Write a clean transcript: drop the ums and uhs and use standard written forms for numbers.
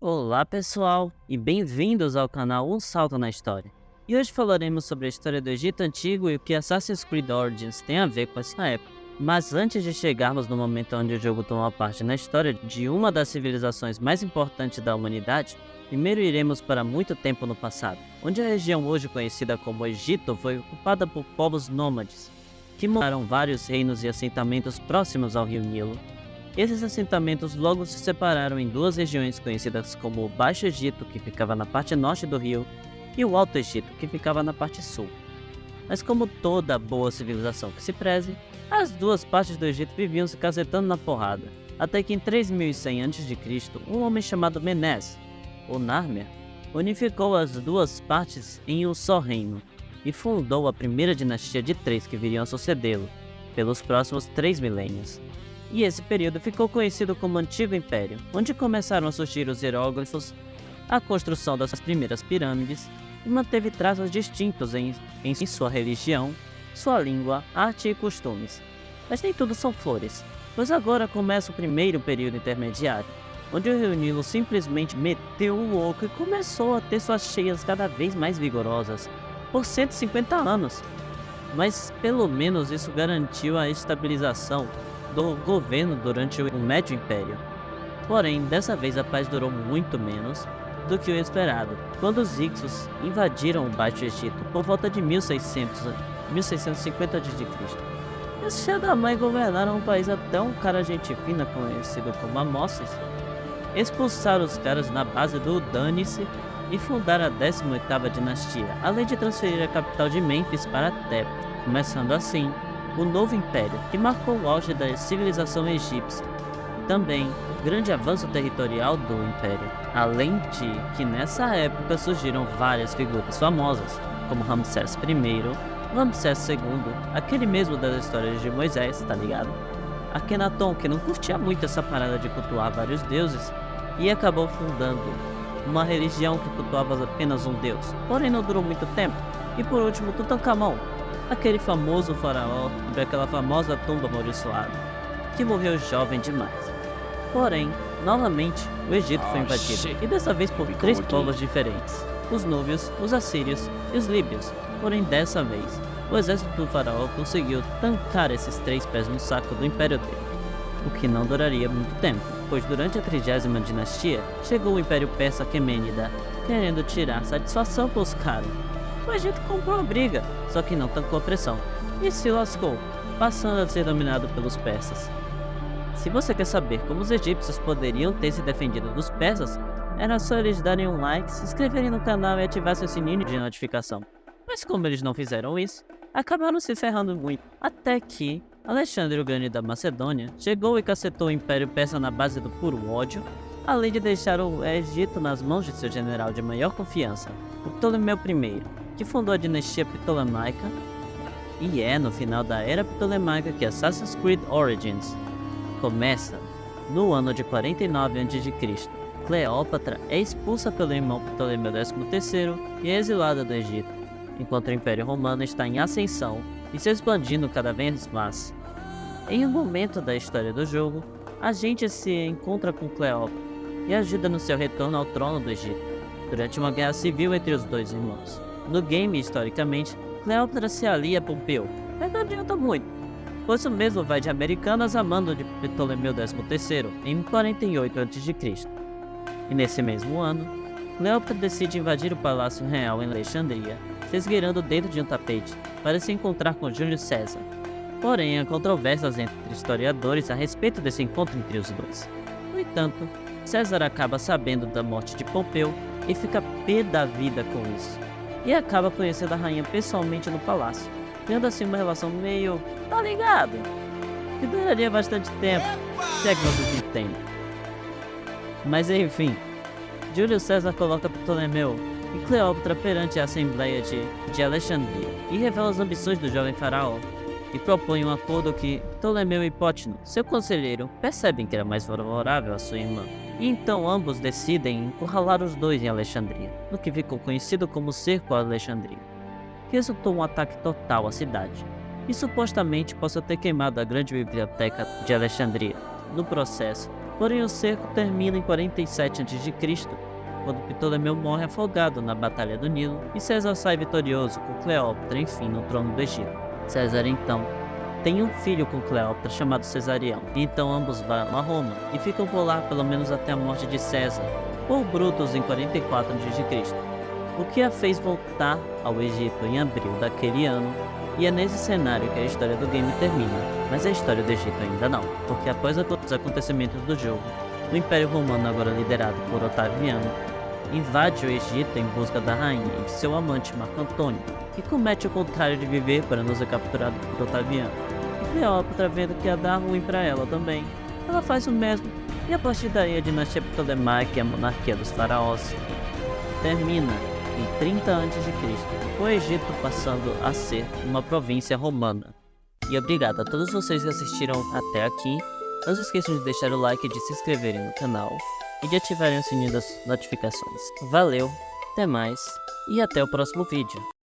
Olá pessoal, e bem-vindos ao canal Um Salto na História. E hoje falaremos sobre a história do Egito Antigo e o que Assassin's Creed Origins tem a ver com essa época. Mas antes de chegarmos no momento onde o jogo toma parte na história de uma das civilizações mais importantes da humanidade, primeiro iremos para muito tempo no passado, onde a região hoje conhecida como Egito foi ocupada por povos nômades, que montaram vários reinos e assentamentos próximos ao rio Nilo. Esses assentamentos logo se separaram em duas regiões conhecidas como o Baixo Egito, que ficava na parte norte do rio, e o Alto Egito, que ficava na parte sul. Mas como toda boa civilização que se preze, as duas partes do Egito viviam se cacetando na porrada, até que em 3100 a.C., um homem chamado Menes, ou Narmer, unificou as duas partes em um só reino, e fundou a primeira dinastia de três que viriam a sucedê-lo, pelos próximos 3 milênios. E esse período ficou conhecido como Antigo Império, onde começaram a surgir os hieróglifos, a construção das primeiras pirâmides, e manteve traços distintos em sua religião, sua língua, arte e costumes. Mas nem tudo são flores, pois agora começa o primeiro período intermediário, onde o rio Nilo simplesmente meteu o louco e começou a ter suas cheias cada vez mais vigorosas, por 150 anos. Mas pelo menos isso garantiu a estabilização do governo durante o Médio Império. Porém, dessa vez a paz durou muito menos do que o esperado, quando os Hicsos invadiram o Baixo Egito por volta de 1650 a.C. Os filhos da mãe governaram o país até um cara gente fina conhecido como Amosses expulsar os caras na base do Dânice e fundar a 18ª dinastia, além de transferir a capital de Mênfis para Tebas, começando assim o Novo Império, que marcou o auge da civilização egípcia, e também o grande avanço territorial do Império, além de que nessa época surgiram várias figuras famosas, como Ramsés I, Ramsés II, aquele mesmo das histórias de Moisés, tá ligado? Akenaton, que não curtia muito essa parada de cultuar vários deuses, e acabou fundando uma religião que cultuava apenas um deus, porém não durou muito tempo. E por último, Tutankhamon, aquele famoso faraó daquela famosa tumba amaldiçoada, que morreu jovem demais. Porém, novamente, o Egito foi invadido, e dessa vez por três povos diferentes, os núbios, os assírios e os líbios. Porém, dessa vez, o exército do faraó conseguiu tancar esses três pés no saco do império dele, o que não duraria muito tempo, pois durante a 30ª dinastia, chegou o Império Persa Aquemênida, querendo tirar satisfação com os caras. O Egito comprou a briga, só que não tancou a pressão, e se lascou, passando a ser dominado pelos persas. Se você quer saber como os egípcios poderiam ter se defendido dos persas, era só eles darem um like, se inscreverem no canal e ativar seu sininho de notificação. Mas como eles não fizeram isso, acabaram se ferrando muito, até que Alexandre o Grande da Macedônia chegou e cacetou o Império Persa na base do puro ódio, além de deixar o Egito nas mãos de seu general de maior confiança, o Ptolomeu I, que fundou a dinastia Ptolemaica, e é no final da Era Ptolemaica que Assassin's Creed Origins começa. No ano de 49 a.C., Cleópatra é expulsa pelo irmão Ptolomeu XIII e é exilada do Egito, enquanto o Império Romano está em ascensão e se expandindo cada vez mais. Em um momento da história do jogo, a gente se encontra com Cleópatra e ajuda no seu retorno ao trono do Egito, durante uma guerra civil entre os dois irmãos. No game, historicamente, Cleópatra se alia a Pompeu, mas não adianta muito, pois o mesmo vai de Americanas a mando de Ptolomeu XIII em 48 a.C. E nesse mesmo ano, Cleópatra decide invadir o Palácio Real em Alexandria, se esgueirando dentro de um tapete para se encontrar com Júlio César. Porém, há controvérsias entre historiadores a respeito desse encontro entre os dois. No entanto, César acaba sabendo da morte de Pompeu e fica pé da vida com isso, e acaba conhecendo a rainha pessoalmente no palácio, tendo assim uma relação meio, tá ligado? Que duraria bastante tempo, se é que vocês entendem. Mas enfim, Júlio César coloca Ptolomeu e Cleópatra perante a Assembleia de Alexandria e revela as ambições do jovem faraó, e propõe um acordo que Ptolomeu e Pótino, seu conselheiro, percebem que era mais favorável à sua irmã. E então ambos decidem encurralar os dois em Alexandria, no que ficou conhecido como Cerco a Alexandria. Resultou um ataque total à cidade, e supostamente possa ter queimado a grande biblioteca de Alexandria. No processo, Porém, o cerco termina em 47 a.C., quando Ptolomeu morre afogado na Batalha do Nilo e César sai vitorioso com Cleópatra, enfim, no trono do Egito. César, então, tem um filho com Cleópatra chamado Cesarião, e então ambos vão a Roma e ficam por lá pelo menos até a morte de César, por Brutus em 44 a.C., o que a fez voltar ao Egito em abril daquele ano, e é nesse cenário que a história do game termina, mas a história do Egito ainda não, porque após os acontecimentos do jogo, o Império Romano, agora liderado por Otaviano, invade o Egito em busca da rainha e de seu amante Marco Antônio, que comete o contrário de viver para não ser capturado por Otaviano. E Cleópatra, vendo que ia dar ruim para ela também, ela faz o mesmo, e a partir daí a dinastia Ptolemaica e a monarquia dos faraós termina em 30 a.C., o Egito passando a ser uma província romana. E obrigado a todos vocês que assistiram até aqui. Não se esqueçam de deixar o like e de se inscreverem no canal e de ativarem o sininho das notificações. Valeu, até mais e até o próximo vídeo.